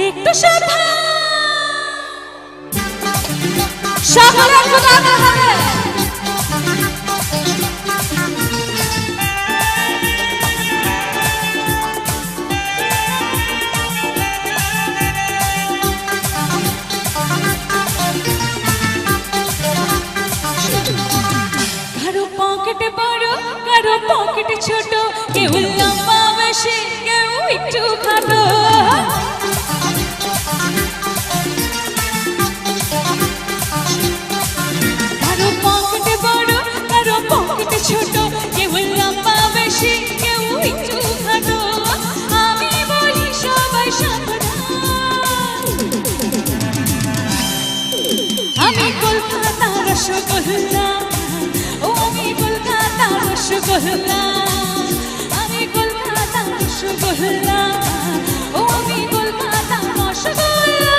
একটু সাবধান সকলে একটু দাঁড়াতে হবে। কারো পকেটে বড় কারো পকেটে ছোট, কেউ লম্বা বেশি কেউ একটু খাটো। কারো পকেটে বড় কারো পকেটে ছোট, কেউ লম্বা বেশি কেউ একটু খাটো। আমি বলি সবাই সাবধান, আমি কলকাতার রসগোল্লা, ও আমি কলকাতার রসগোল্লা, আমি কলকাতার রসগোল্লা, ও আমি কলকাতার রসগোল্লা।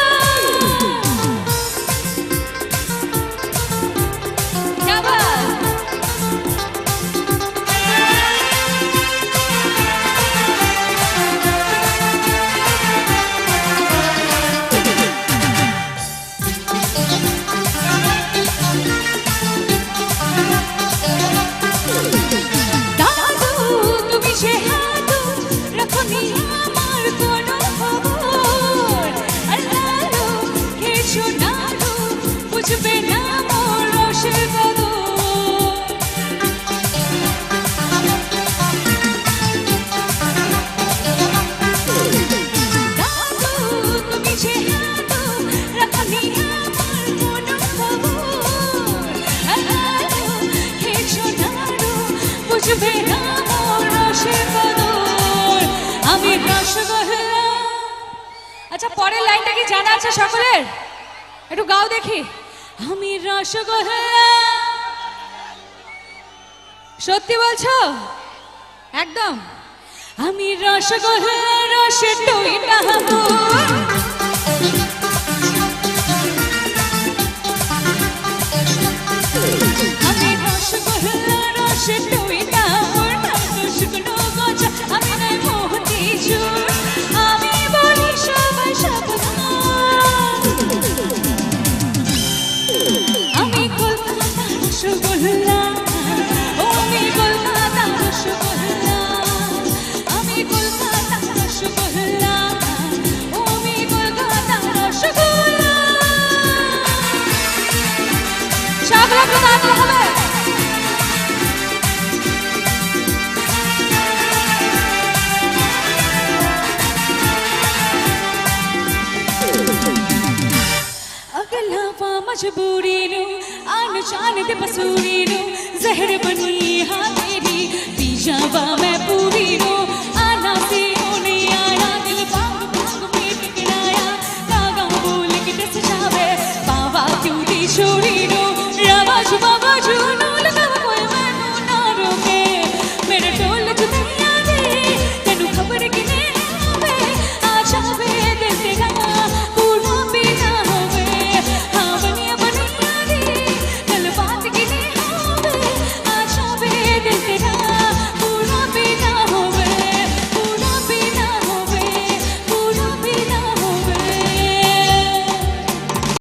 আচ্ছা, পরের লাইনটা কি জানা আছে সকলের? একটু গাও দেখি। আমি রসগোল্লা, সত্যি বলছো একদম? আমি রসগোল্লা রসে টইটা হবো, আমি রসগোল্লা রসে টইটা শুকনো গজা, আমি নাই মোহতি চুর, আমি বলি সবাই সাবধান, আমি কলকাতার রসগোল্লা, ও আমি কলকাতার রসগোল্লা, আমি কলকাতার রসগোল্লা, ও আমি কলকাতার রসগোল্লা। সকলে প্রদান হবে। मजबूरी नो आन जान दे बसूरी नो, जहर बनी हाँ तेरी पी जावा मैं पूरी नो।